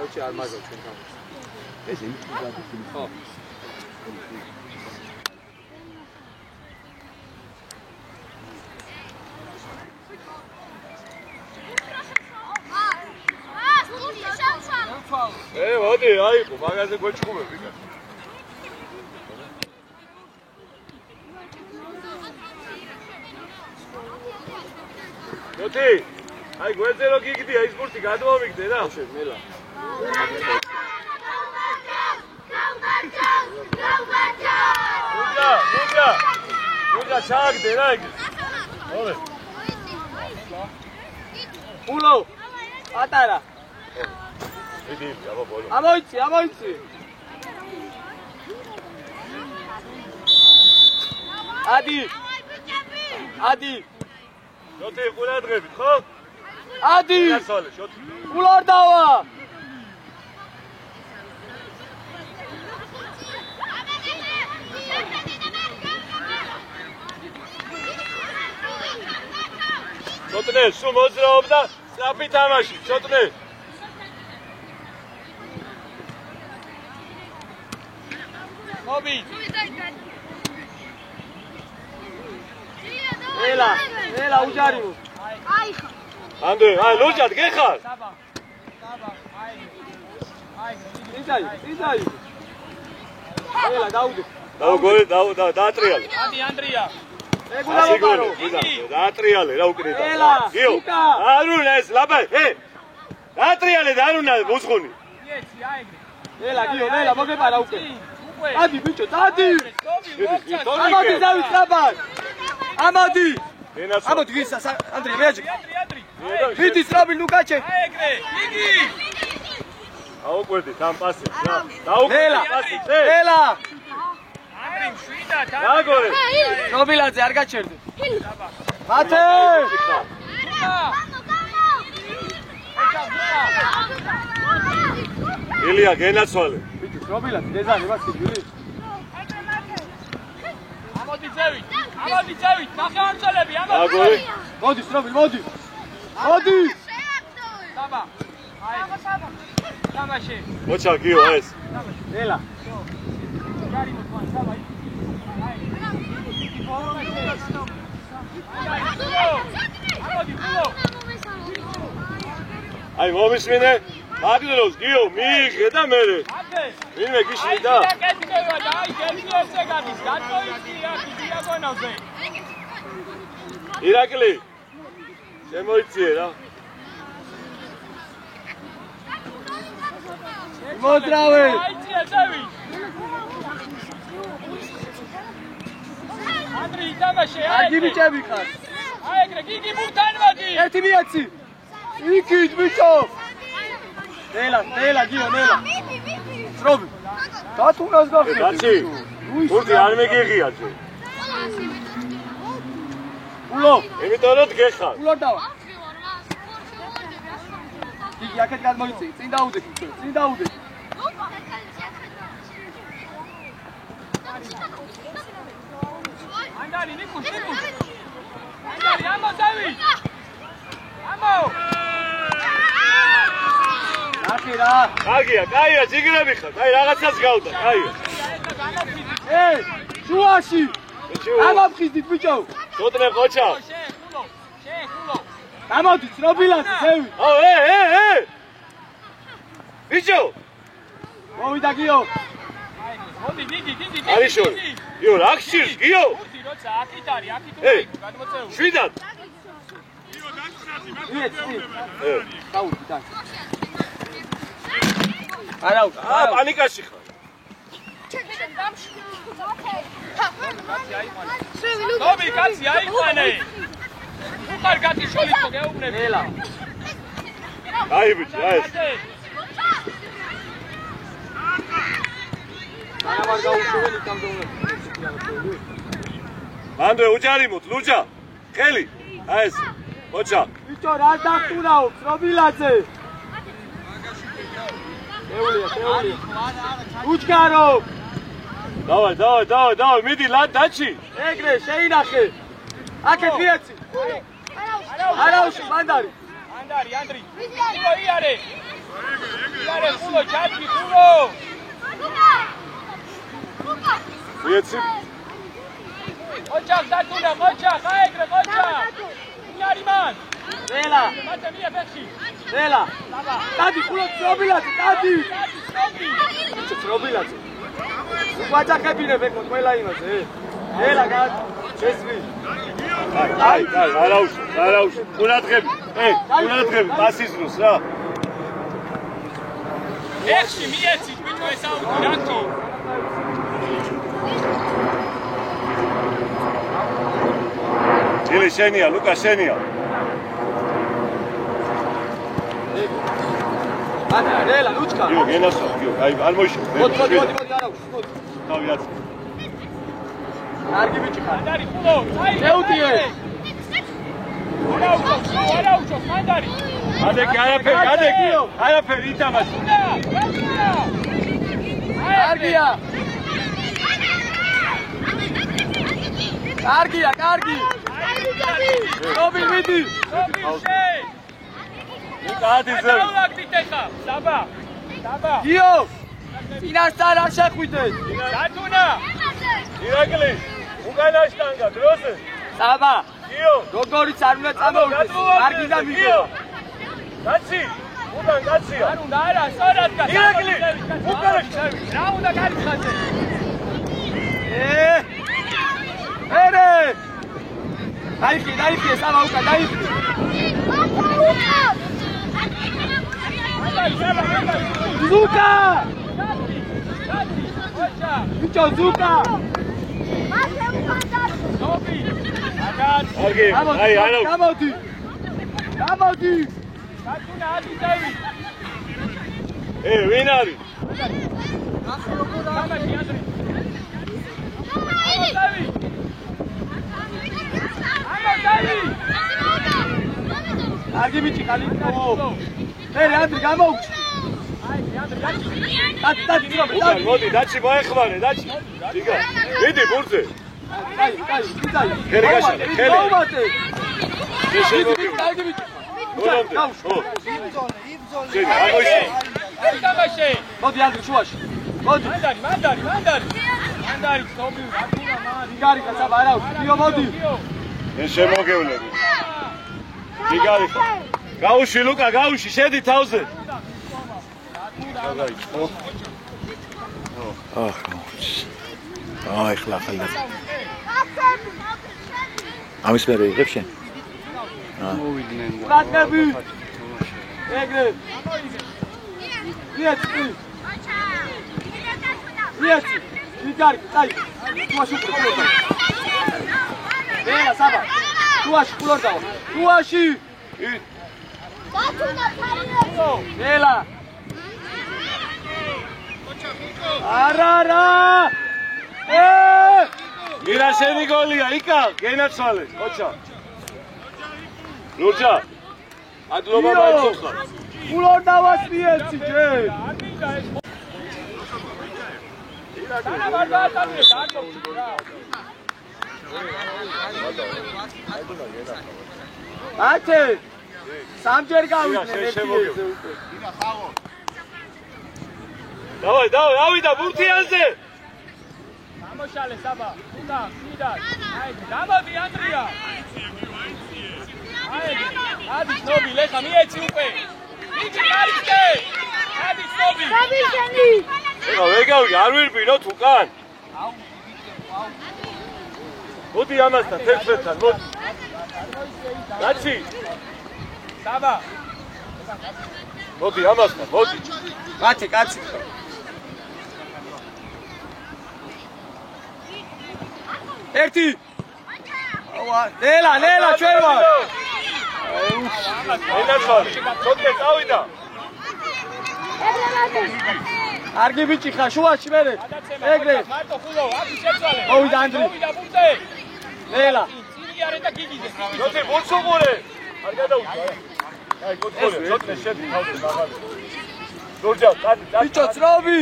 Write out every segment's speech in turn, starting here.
ოჩი არ მაგავ ჩვენ თავს. ეს ის გაგიწი. ხო. მოდი, აიყო, მაგაზე გვეჭხუმები. მოდი. აი გვერდზე რო გიგდია ის ბურთი გადმოვიგდე რა. მელა. ნუჯა, ჩააგდე რა იგი. მოვე. ულო. ატარა. მიდი, აბა ბოლო. ამოიცი. ადი. შოთი ყურადღებით, ხო? ადი. გასვალე, შოთი. ულარ დავა. შოტნე, სულ მოძრაობდა სწრაფი თამაში, შოტნე. მობი. ელა უჯარიმო. აიხა. ანდრე, აი ლურჯად გეხარ? საბა. ისაი. ელა დაუდე. დაუგორე, დაატრიალე. ადი ანდრია. ეგულა დაატრიალე რა უკრედა. გიო. არულა ეს ლაბა, დაატრიალე და არულა მუძღუნი. იეცი აიგე. ელა გიო, მოგეპარა უკვე. ადი ბიჭო, დადი. ამოდი დავით საბა. ამოდი ვისა ანდრია მეაჯი ვიდი სრაბი ლუკაჩე აეგრე იგი აუკვირდით ამ პასებს რა დაუკვირდით პასებს ელა ანდრი შვიდა დაგორე ნობილაძე არ გაჩერდე მათე ილია გენაცვალე ვიდი ნობილაძე დეზარი მასი გული ამოდი ძევით, ნახევარმცველები, ამოდი. მოდი, სრობილ, მოდი. საბა. საბა. თამაში. მოჩა გიო ეს. ელა. აი მომისმინე. მაგდროს გიო მიიღე და მერე. ვინმე გიშლიდა? ირაკლი შემოიციე რა მოდრავე ანდრი თამაში აგი ბიჭები ხარ აეგრე გიგი მურთან მოდი ერთი მიაცი იქით ბიჭო ნელა გიო ნელა სრობი დათუნას გახდი კაცი ბურთი არ მეგიღია ძე ულო იმიტომ რომ გეხარ ულო დავა გიგი აქეთ გადმოიწი წინ დაუდე ანდალი ნიკუშ ანდალი ამო დავი ამო აკირა კაია ჯიგრები ხარ აი რაღაცას გავდა კაია შუაში ამაფხიზდით ბიჭო შოტნე ყოჩა შეხულო გამოდი ცნობილად ზევი ბიჭო მოვიდა გიო მოდი გიგი არიშორი გიო რა ხშირს გიო ბურთი როცა აქით არის აქით უნდა იყო გადმოწეული შვიდად გიო დაგწნათი დაუდი და არა პანიკაში ხარ ნობი კაცი აიყვანე უყარ კაცი შოლითო გეუბნები ელა აი ბიჭი აი ანავარ გაუშველი კამდოვნები ანდრე უჯარიმოთ ლურჯა ხელი აი ეს მოჩა ბიჭო რა დახტუნაო ცნობილაძე ეულია უჩქარო დავაი მიდი ლად დაჩი ეგრე შეინახე აქეთ მიაცი არაუში მანდარი ანდრი იკო იარე ხულო ჩატკი ხულო ვიეცი ოჩახ დათუნა ოჩახ აეგრე ოჩახ იარი მან რელა მათე მია ფეხში რელა დადი ხულო ცნობილაძე დადი ცნობილაძე ვაჭახებინებ ეკო ყველა იმაზე რელა გა შესვი აი არაუში ყურადღები ყურადღები პასიზროს რა ეხში მიეცი ბიჭო ეს აუტი რაკი ილი შენია ლუკა შენია ანა რელა ლუჩკა იო გენასო იო აი არ მოიშო მოდი არაუში მოდი თავი აცი კარგი ბიჭი ხარ ანდარი ხულო აი შეუტიე არაუჩო მანდარი ადეკი არაფერი ითამაში კარგია კარგი ნობი მიდი კადიზე საბა გიო წინასწარ არ შეხვიდეთ დათუნა ირაკლი უკანაშტანგა დროზე საბა გიო როგორიც არ უნდა წამოვიდეს კარგი და მიგო კაცი უკან კაცია არ უნდა არა სწორად კაცი ირაკლი უკანაშტ რა უნდა გარიხაზე ერე დაიხი საბა უკან დაიხი ზუკა ბიჭო ზუკა ნობი აგად კარგი აი გამოდი დათუნა აზიზევი ვინ არის გამაში ანდრი ამოდავი კარგი ბიჭი ხალი ერე ანდრი გამოუჩი აი მოდი დაჩი მოეხმარე დაჩი იგა მიდი ბურთზე კაი ხელი გაშენე ხელი კარგი ბიჭი გამაში მოდი ანდრი შუაში მოდი მანდარი სობი დათუნა მან იგარიკა საბა არაუში გიო მოდი ეს შემოგევლები იგარიკა გაუში ლუკა გაუში შედი თავზე აი ხლა ამის მე რეიღებ შენ რატები ეგრე ვიეცი იგარიკა წაი შუაში ყურდა რელა საბა შუაში ყურდა შუაში რელა არა ირა შენი გოლია იკა გენაცვალე კოჩა ლურჯა ადლობა მაიცოხა ყულორ დავასპიეცი ჯე ათე სამჯერ გავიდნენ ერთი დავაი ავიდა ბურთიანზე ამოშალე საბა უნდა მიდარ აი გამოდი ანდრია აი ადი ნობი ლეხა მიეცი უკვე მიდი კარგე ადი ნობი ეხა ვეგავი არ ვირბინოთ უკან მოდი ამასთან თეთრთან მოდი კაცი საბა მოდი ამასთან მოდი კაცი ერთი ნელა ჩვენ ვარ ენაცვალე თოთე წავიდა კარგი ბიჭი ხარ შუაში მერე ეგრე მარტო ხულო აკი შეცვალე მოვიდა ანდრი მოვიდა ბურთზე ნელა წინიარე და გიგიძე თოთე ბურთსუღურე არ გადაუჭა აი გოთქოლე თოთე შედი თავზე მაღალი ლურჯა ბიჭო წრობი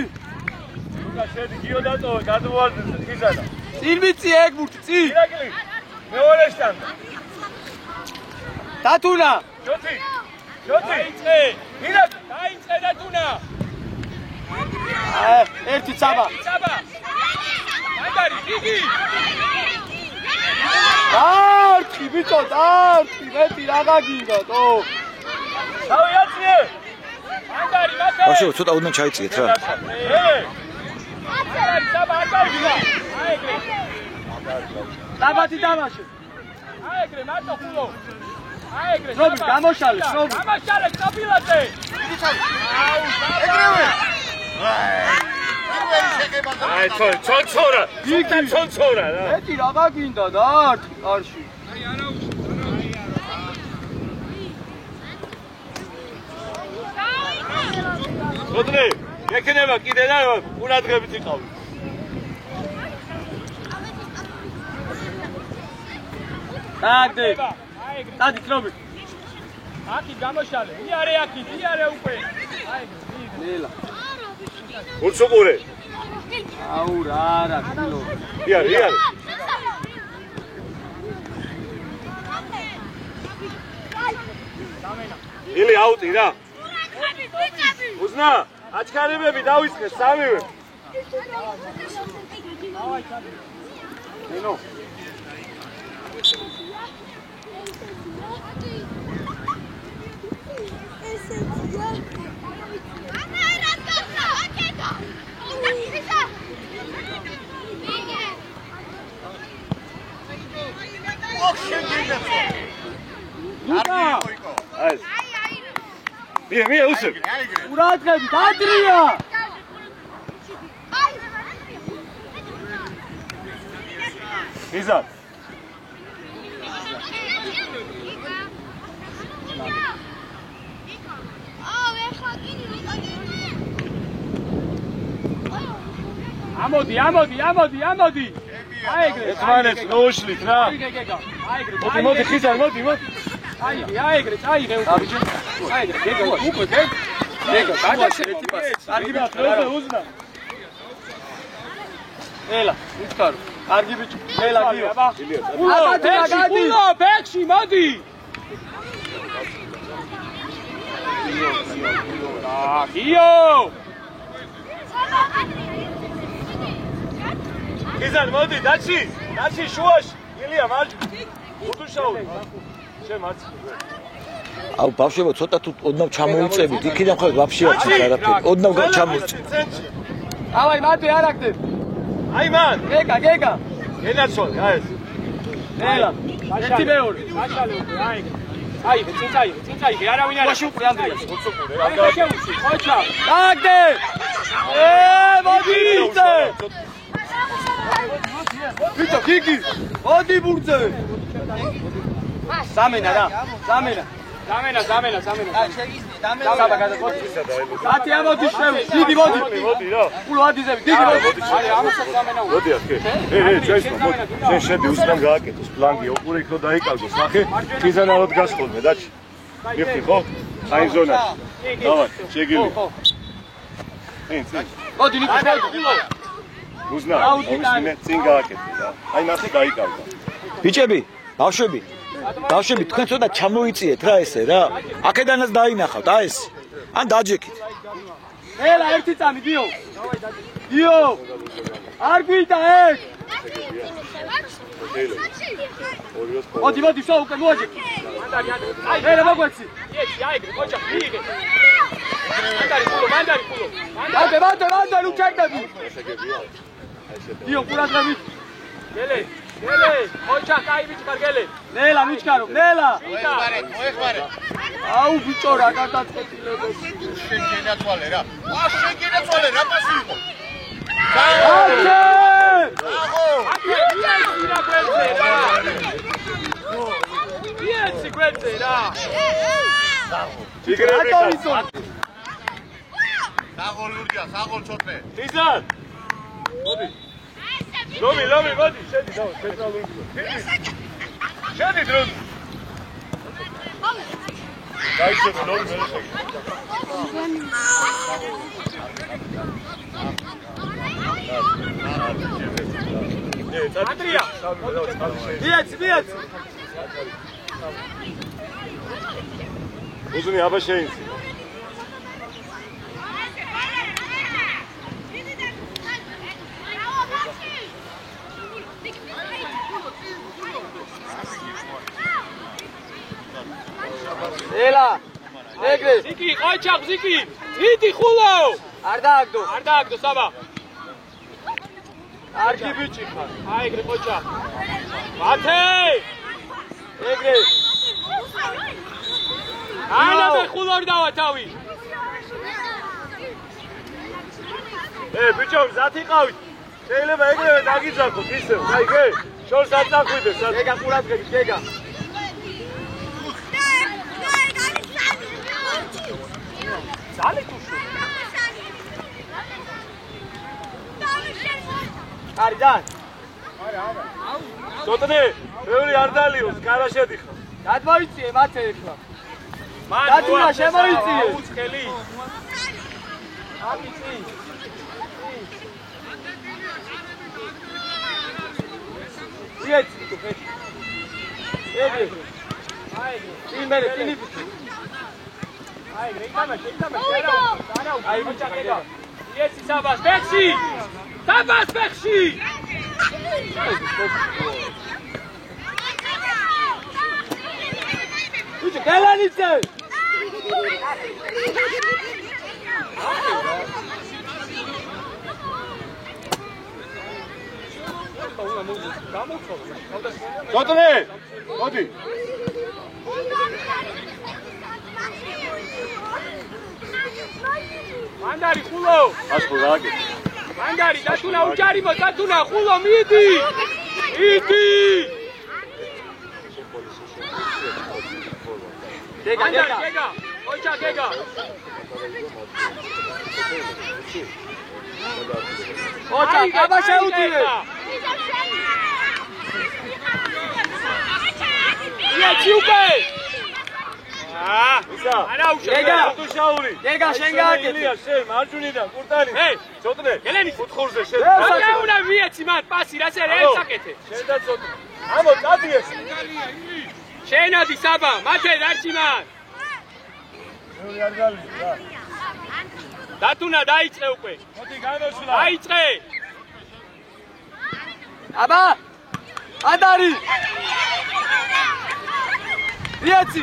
ლუკა შედი გიო დატოვე გადმოვარდე ხიზანა წინ ვიცი ეგ ბურთი წინ ირაკლი მეორე შტანდა დათუნა ჯოთი დაიწყე მირა დაიწყე დათუნა ერთი ცაბა მაგარი დიდი დარტყი ბიჭო დარტყი მეტი რა გაგინდათ ო თავი აწიე მაგარი ბავშვო ცოტა უდნა ჩაიწიეთ რა მაგარი საბა აწავიდა აიგრე დაბათი დამაშე აიგრე მარტო ხულო აიგრე შრობი გამოშალე სტაბილაზე აუ ეგრევე აი ჩონჩორა ჩონჩორა რა მეტი რა გაგინდა დარტყი არში როდრე ეკნება კიდე და უნადღებით იყავი დაგდე დადი ხნობი აკი გამოშალე იარე უკვე ნელა უცუყურე აუ რა კილო იარე ილი აუტი რა უზნა აჩქარებები დავიწყე სამივე ნინო მია უსებ ურადღები დადრია იზა ამოდი აიგრე ერთმანეთს ნოუშლით რა აიგრე მოდი ხიზარ მოდი აიგრე წაიღე აბიჯი აიგრე გეგა უკვე გეგა გადაშეთი პასი კარგი ბიჭო უზნა ელა უჩქარო კარგი ბიჭო ელა გიო ფულო ბექში მოდი გიო ხიზარ მოდი დაჩი შუაში ილია მარჯვნივ უდუშაული შემაც აუ ბავშვებო ცოტა თუ ოდნავ ჩამოიწებით იქიდან ხარ ვაფშე არ ჩით არაფერი ოდნავ ჩამოიწეთ ავაი მათე არაგდებ აი მან გეგა ენაცოლი აი ეს ელა ერთი მეორე გაშალე უკვე აიგრე წინწაიღე არავინ არ ვაში უკვე ანდრია უცუყურე აი შეუსი ხოჩა დაგდე მოდი ბიჭო გიგი მოდი ბურძე სამენა დამენა ათი ამოდი შევი დიდი მოდი რა პულო ადიზები დიდი მოდი აი ამასაც დამენა მოდი აქე ჩაისვა მოდი შენ შედი უსთან გააკეთოს პლანგი ოყურე იქ რო დაიკავოს ნახე ხიზანალოდ გასხოლმე დაჩი მიხდი ხო აი ზონაში დავარ შეგილი მოდი ნიკო უზნა აუჩინე წინ გააკეთე რა აი ნახე დაიკავდა ბიჭები ბავშვები თქვენ ცოტა ჩამოიწიეთ რა ესე რა აქედანაც დაინახავთ აი ეს ან დაჯექით ელა ერთი წამი გიო არ გვიდა ეს მოდი სო უკვე მოაჯექი ელა მოგვეცი აიგრე ხოჩა მიიღე მანდარი პულო მანდარი უჩერდები გიო ყურადღებით გელე ხოჩა კაი ვიჩქარ გელე ნელა მიჩქარო ნელა მოეხმარე აუ ბიჭო რა გადაწყვეტილებო შენ გენაცვალე რა პასი იყო იეცი გვერდზე რა საღოლ ჩოტნე ხიზარ მოდი ლომი მოდი შედი დავა ცენტრალური შედი დრო გაიჩები ლომი ანდრია მიეც უზუნი აბა შეინცი. ელა ეგრე ზიკი ყოჩა ზიკი მიდი ხულო არ დააგდო საბა არგი ბიჭი ხარ აი ეგრე ყოჩა მათე ეგრე ანა მე ხულორ დავა თავი ბიჭო მზად იყავით შეიძლება ეგრევე დაგიძახოთ ისევ გაიგე შორს არ წახვიდეს ეგა ყურადღებით გეგა ზალი თუშო არიდან ცოტნე ბევრი არ დალიოს კარა შედიხარ გადმოიწიე მათე ეხლა მან დათუნა შემოიწიე უცხელი ამიწი იეცი თუ ხეთ ეგრე იმერე ტინიფი აი რეიტამა აი ბიჭა გეგა იეცი საბას ბექში ბიჭი გელანიცე ცოტნე მოდი მანდარი ხულო ასკო გააკეთე მანდარი დათუნა უჯარიმო დათუნა ხულო მიდი გეგა გეგა ყოჩა გეგა ოჩა აბა შეუტირე იეცი უკვე ისა არა უშო გეგა თუ შაური გეგა შენ გააკეთე ილია შენ მარჯვნიდან კურტანი ცოტნე გელენი უთხურზე შენ რა უნდა მიეცი მან პასი რა ზე ერთაკეთე შენ და ცოტნე ამო წადიეს შენადი საბა მათე რაჭი მან ბევრი არ გალია რა დათუნა დაიწყე უკვე მოდი განოშლა დაიწყე აბა ადარი იეცი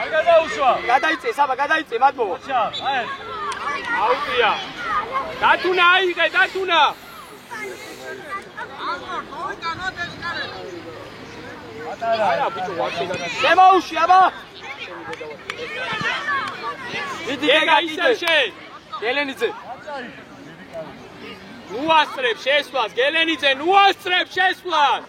არ გადაუშვა გადაიწე საბა გადაიწე მათბო ჩა აი აუტია დათუნა აიღე დათუნა არა ბიჭო ვაფშე შემოუში აბა მიდი გეგა ისე შენ გელენიძე ნუასწრებ შესვლას გელენიძე ნუასწრებ შესვლას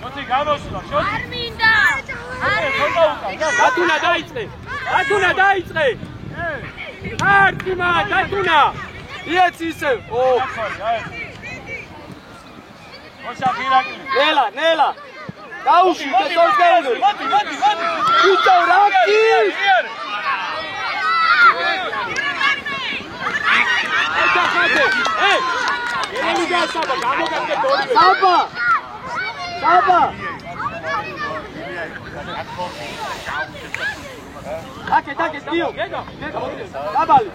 მოდი განოშლა შოთი არ მინდა დათუნა დაიწყე არტიმა დათუნა იეცი ისე ო ოშა ფირაკი ნელა დაუში და სოხეულე მოდი ბიჭო რაკი გელენიძე საბა გამოგაგდე დორი საბა აკე დიო გეგა დაბალი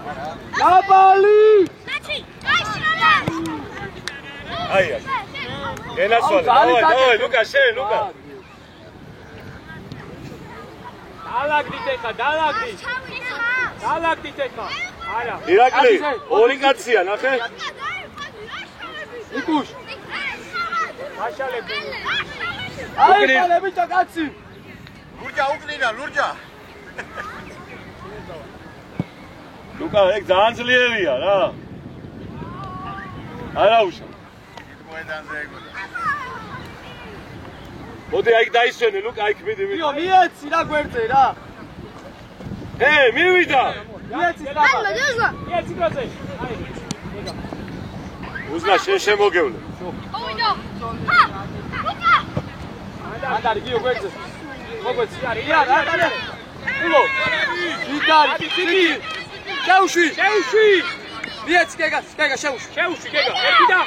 აი ენასვალე დავай ლუკა შენ ლუკა დალაგდით ეხა არა ირაკლი ორი კაცია ნახე იკუშ გაშალები აი ყალე ბიჭო კაცი ლურჯა უკლინა ლურჯა ლუკა ეგ ძალიან ძლიერია რა არა უშა მოედანზე ეგონა მოდი აი დაისვენე ლუკა აი მიდი დიო მიეცი რა გვერდზე რა მივიდა მიეცი საბა იეცი გოზე აი უზნა შენ შემოგევლე ანდარი გიო გვერდზე მოგვეცი ია რა ხულო გიგარი შეუში მიეც გეგა შეუში გეგა ერთი და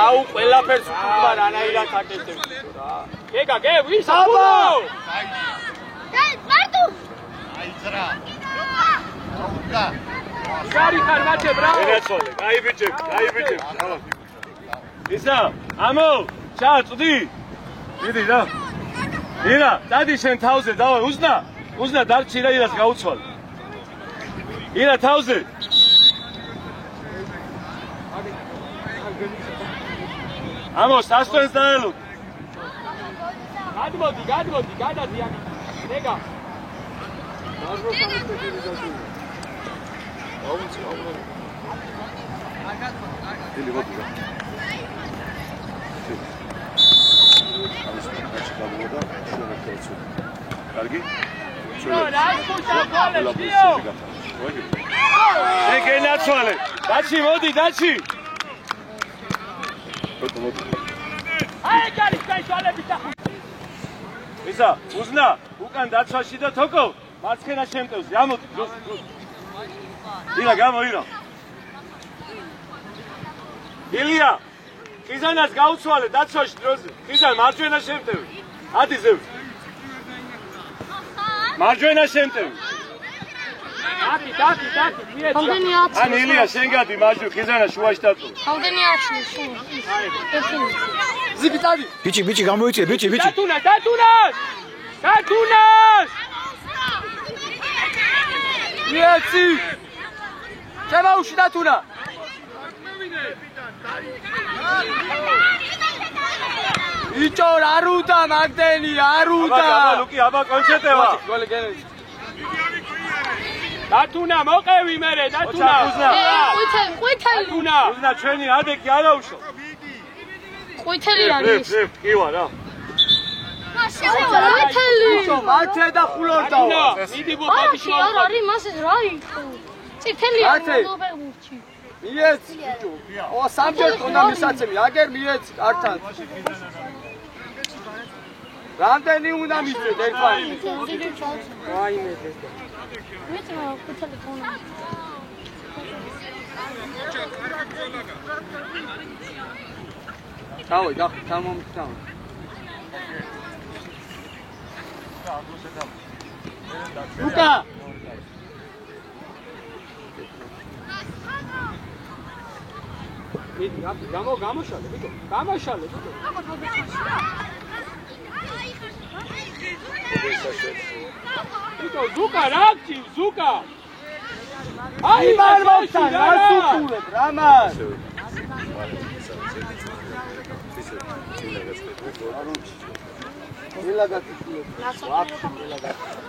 აუ ყველაფერს უკუმა რანაირად აკეთებს რა გეგა ვის აბა აიძრა ლურჯა გარი ხარ მათე ბრავო ენაცვალე კაი ბიჭები ისა ამო ჩაწვდი დიდი რა ირა დადი შენ თავზე დავა უზნა დარჩი რა ირას გაუცვალე ირა თავზე ამო სასტენს დაელო გადმოდი გადადიანი გეგა დიდი მოდი რა კარგი? შეგენაცვალე. დაჩი მოდი, დაჩი. აი კარი გაიშალები და ისა, უზნა, უკან დაცვაში და თოკო, მარცხენა შემტევზე. ამოდი, დროს. ირა, ირა. ილია, ხიზანას გაუცვალე დაცვაში დროზე. ხიზან მარჯვენა შემტევი. ადი ზევ. მარჯვენა შემტევი. აკი, მიეცა. ან ილია, შენ გადი მარჯვე, ხიზანა შუაში დაწვა. Howden yaçıyor şu. ზიბიტარი. ბიჭი გამოიწია, ბიჭი. დათუნას! მიეცი. შემაუში დათუნა. იწო არუდა მაგდენი არუდა. აბა ლუკი, აბა კონცეტევა. გოლი გენერს. დათუნა მოყევი მერე დათუნა. ყვითელი. უზნა ჩვენი ადეკი არაუშო. ყვითელი არის. კივა რა. ყვითელი. მათე და ხულორდაო. მიდი ბოთი არა, არის მას რა იქ. წითელი არის ნობელურჩი. მიეც. ო სამჯერ ქონდა მისაცემი, აგერ მიეც ართან. რამდენი უნდა მისცეთ ერთმანეთს? ვაიმე ეს. მეც რა ყვითელი ქონა. ჩავი, ჩამომწავ. ლუკა მიდი გამოშალე ბიჭო გამოშალე ბიჭო ბიჭო ზუკა რა გჭირ ზუკა აი მარმოცა რა სუქულებ რამას ვილაგათი ვაფშე ვილაგათი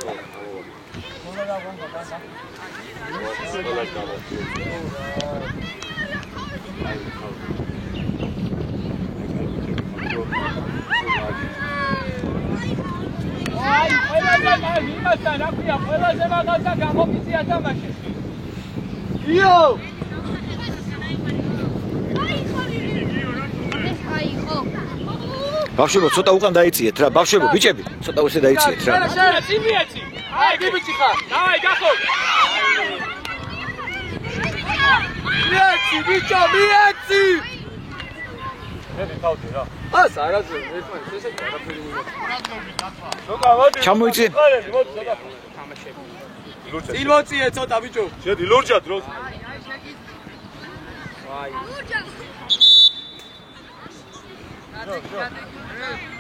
აი ყველაზე მაგასთან აფია ყველაზე მაგასა გამოფიცია თამაში იო ბავშვებო ცოტა უკან დაიციეთ რა ბავშვებო ბიჭები ცოტა ისე დაიციეთ რა შენ წიმიეცი აი გიბიჭი ხარ დავაი გახო მიეცი ბიჭო მიეცი მე თავდი რა ას არაზე ერთმანეთს ესე არაფერი ცოტა მოდი ჩამოიწიე მოდი ცოტა თამაშები წინ მოწიე ცოტა ბიჭო შედი ლურჯა დროს ვაი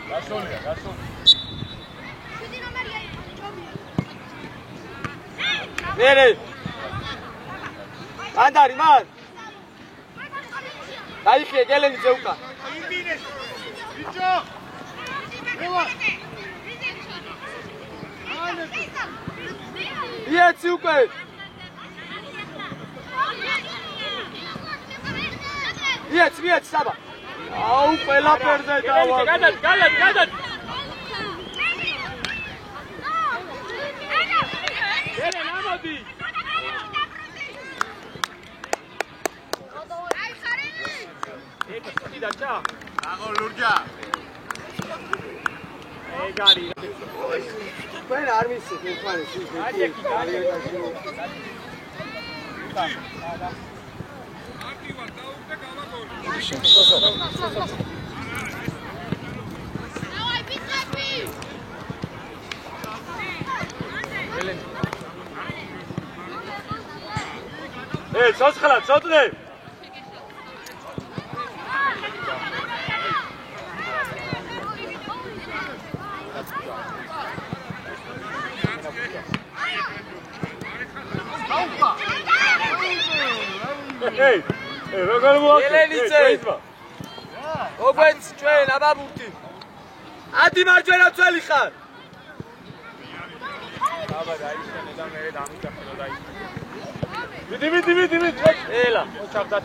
გასოლია მერე ანდარი მან დაიხიე გელენი ზეუკა ბიჭო იეცი უკვე მიეც საბა აუ ყველაფერზე დავა გადად ერე ნამოდი ეკი დაჭა აგო ლურჯა ეგარი თქვენ არ მისცეთ ერთმანეთს აიეკი გარი ცოცხლა, ცოტნე. როგორ მოახერხეთ? ელენიცე. ოგვეც ჩვენ აბაბურთი. ადი მარჯვენა წველი ხარ. აბა დაიშენე და მე დამიწახე და ვიდი, ელა, ოჩავდათ.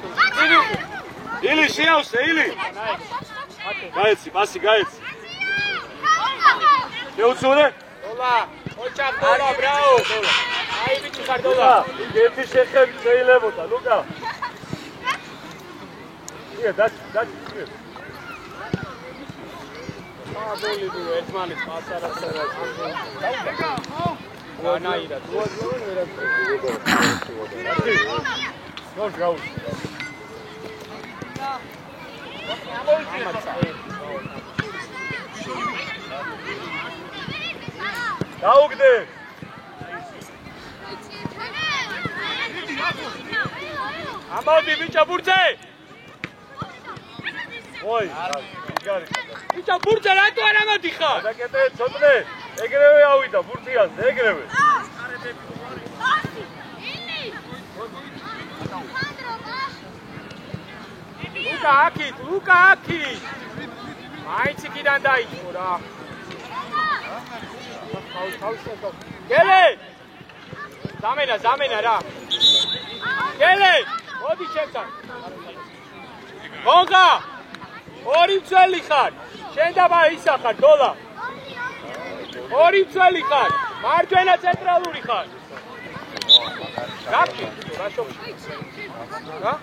ილი შეავსე, ილი. გაეცი, პასი გაეცი. შეუცურე? დოლა, ოჩავ დოლა, ბრაო. აი ბიჭი ხარ დოლა. ერთი შეხები შეიძლებოდა, ლუკა. ია, დაჩი. ბოლი დუ ერთმანეთს პასარასარა. ვანაირად. ნორ გაუს. დაუგდე. ამოდი ბიჭო ბურთე. ой, გარი. ბიჭო ბურთე რატო არ ამოდიხარ? დაკეთე ცოტნე. ეგრევე ავიდა ბურთიანზე, ეგრევე. ლუკა აკი. მაინც იქიდან დაიწყო რა. გელე. ზამენა რა. გელე, მოდი ჩემთან. გონგა. ორი წელი ხარ. შენ დაბა ისა ხარ დოლა. ორი წელი ხარ. მარჯვენა ცენტრალური ხარ. გაკი, ბაშობში. რა?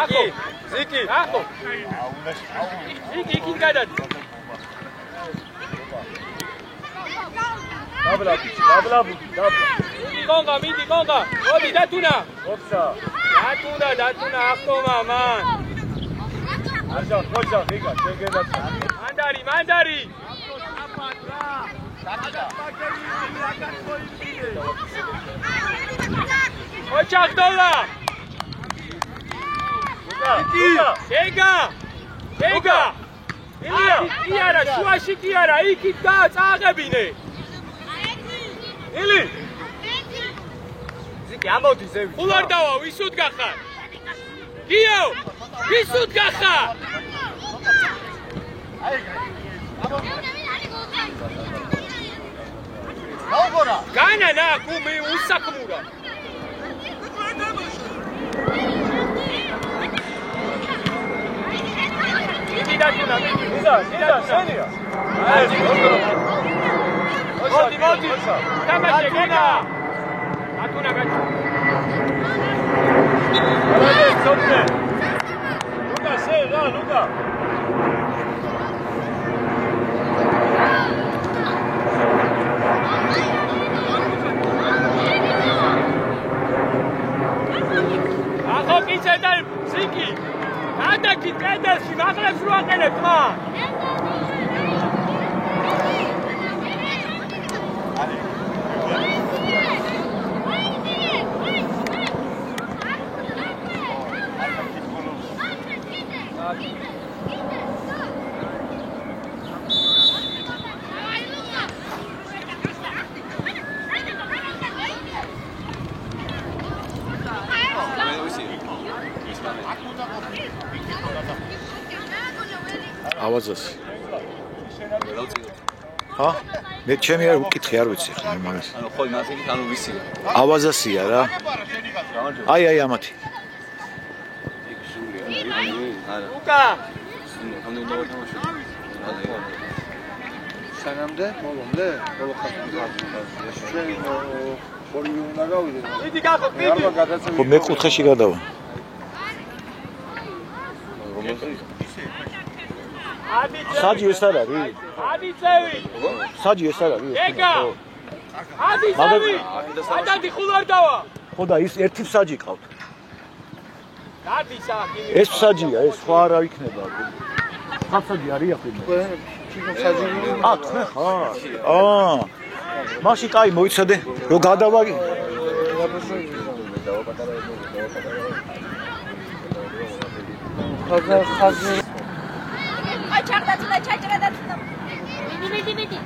აკო, ზიკი, აკო. ზიკი გადადი. დაბლა. მიდი გონგა. მოდი დათუნა. ოქსა. დათუნა ახტომა მან. არჯა, ხოჭა, ღიგა, შეგენაცა. მანდარი. ოჩახ დოლა. გეგა. ილია. კი არა, შუაში კი არა, იქით და წააღებინე. ილი. ზიკი ამოდი ზევი. ხულარ დავა, ვისუთ გახარ? გიო, ვისუთ გახარ? გაუგორა. განანა, კუმი უსაქმურა. მიდი დათუნა. სენია. მოდი. თამაშე გეგა. დათუნა გაჩ. ლუკა, სერა, ლუკა. ახო კიცე და ზიკი. გადაკი კედელში, მაღლებს რო აყენებ ხმა. ავაზასი. ჰა? მე ჩემი არ უკითხე, არ ვიცი ხა მაგას. ანუ ხო იმასით ანუ ვისია. ავაზასია რა. აი ამათი. ლუკა. სანამდე, მოლომდე, ბოლო ხანში. ჩვენ ორი უნდა გავიდეთ. მიდი გახო, მიდი. ხო მე კუთხეში გადავა. საჯი ეს არ არის? ადი წევი. საჯი ეს არ არის? ეგა. ადი წევი. ადადი ხულარ დავა. ხო და ის ერთი საჯი ყავთ. დადი საგი. ეს საჯია, ეს სხვა არა იქნება. ხაცაჯი არის ახლა. თქვენ ხარ? მაშინ კაი მოიცადე, რომ გადავაგი. ხაზი აჩარდა თუ და ჩაჭრა და თუ. მიდი.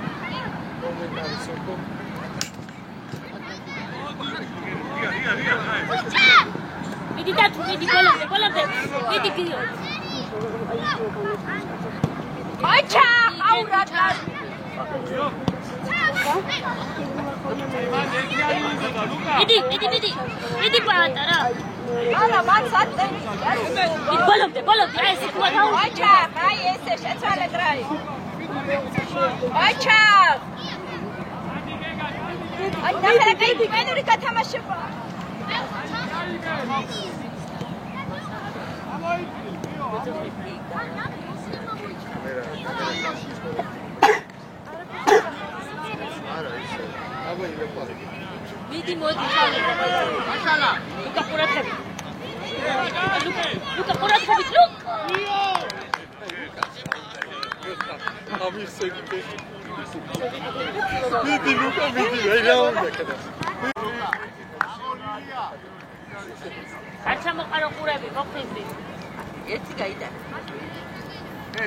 მიდი და თუ მიდი გოლამდე. მიდი გიო. აჩა, აურატა. მიდი პატარა. არა, მან საწენი. ბოლომდე, აი ეს თქვა დაუ. აჩა, აი ესე შეცვალე დრაი. აჩა. აი და კაი მენური გათამაშება. მიდი მოდი მაშალა ლუკა ყურათები ლუკა ყურათები მიდი ლუკა რა უნდა ქედა არჩა მოყარო ყურები მოხიზდი ერთი გაიდა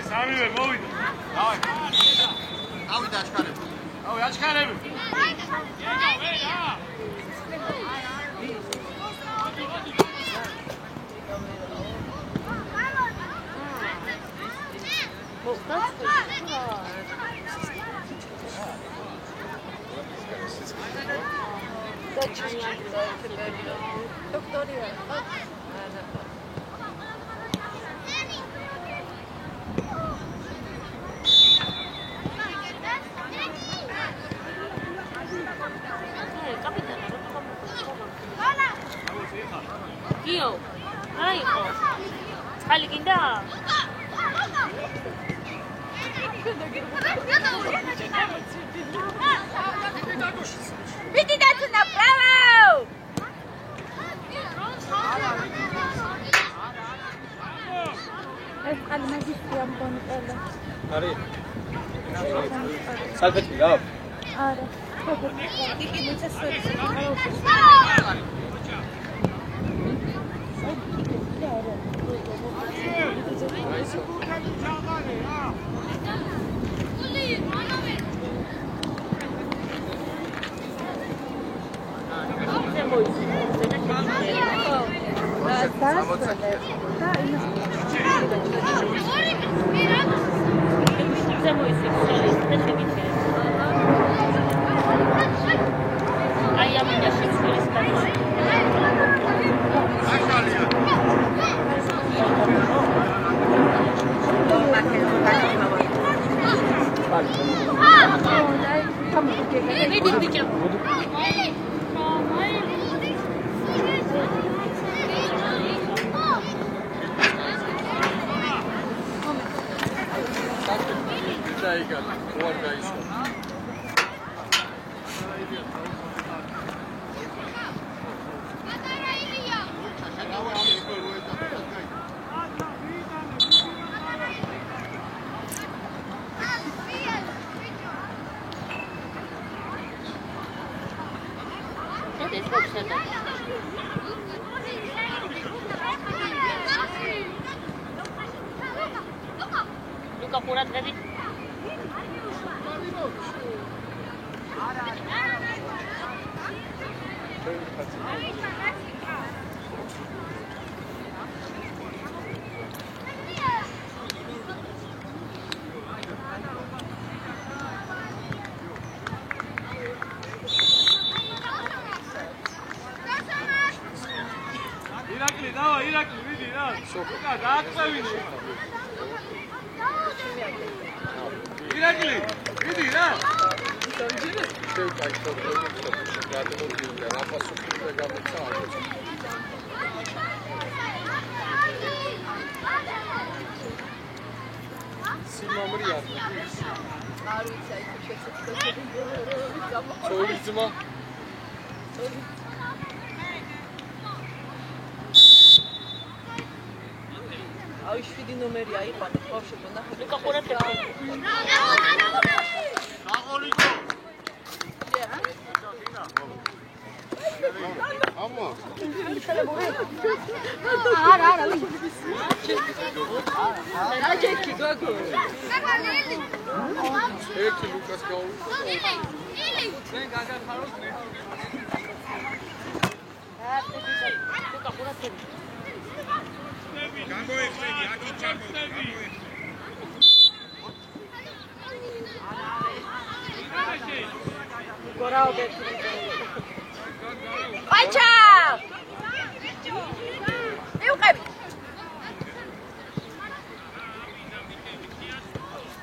სამივე მოვიდა ავიდა აჩქარები აჩქარები Kio, ai ko. Kali kinda. Vidi da tu na pravo. Es almagistri am controllo. Ari. Salveti, ja. Ara. Diki muchas suerte. Luka purat David. Irakli, давай, Irakli, vidi, da. Luka, daaqsavini. Irakli, vidi, da. სიმონ აი 7 ნომერი აიყვანეთ ბავშვებო ნახეთ ლუკა ყურადღება აჯექი გოგო ერთი ლუკას გაუ ჩვენ გაგახაროთ მე ლუკა ყურადღება გამოეხვენი აქ ჩამოვიდები გორაობეთ აჩა მივყევი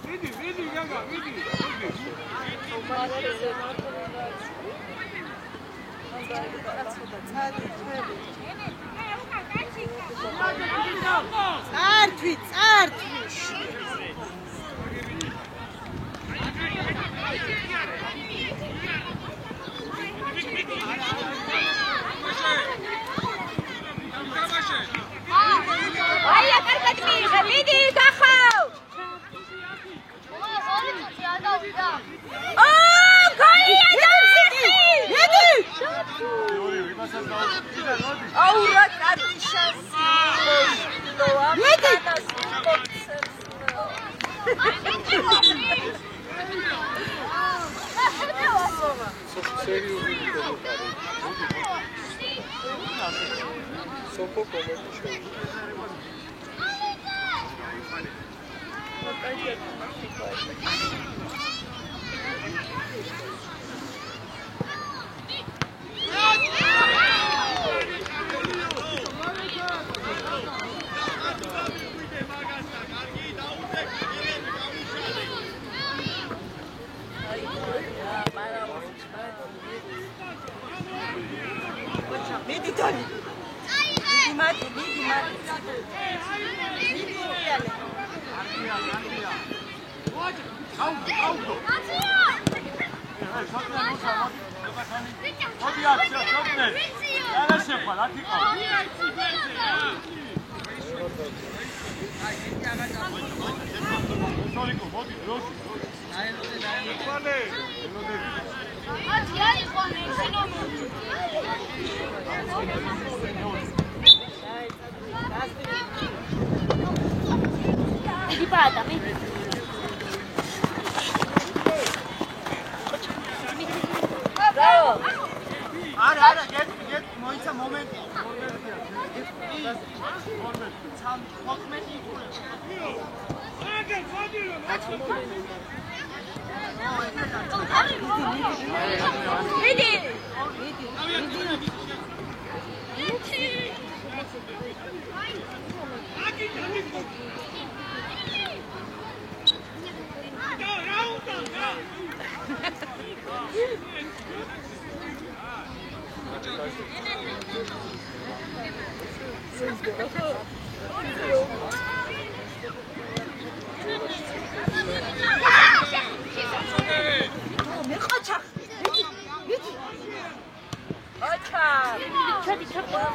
ვიდი გაგა ვიდი აი აკარგად მიიღე მიდი გახავ გოლია დავსიტი მიდი აუ რა კარგი შანსი მიდი სოფო კომენტი მიდი დონი მიდი იგი პატა მიდი ბრავო არა გეტ მოიცა მომენტი მიდი Come on,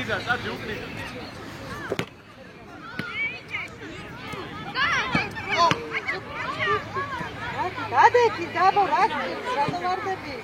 უკნიდა, საძი უკნიდა. გადეთი, დაბო, რატო ვარდები?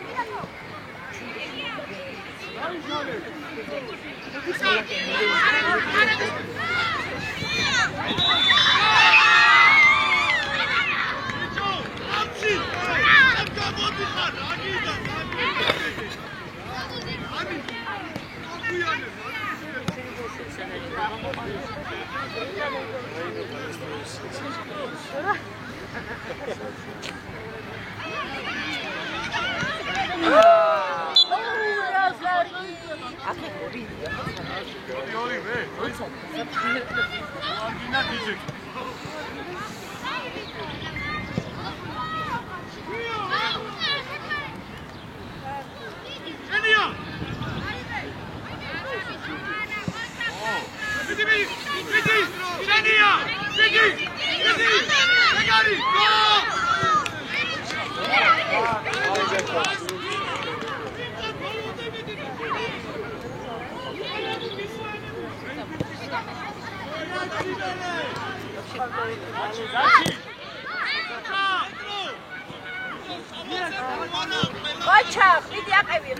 Ocha, vidi aqevi.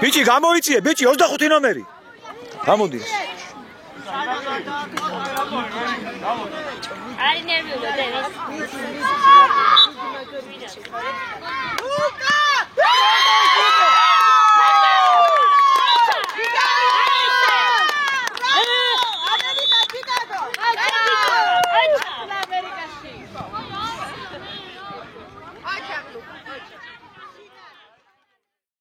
ბიჭი გამოიწიე, ბიჭი 25 ნომერი. გამოდის. არის ნერვიულო დევის. ლუკა!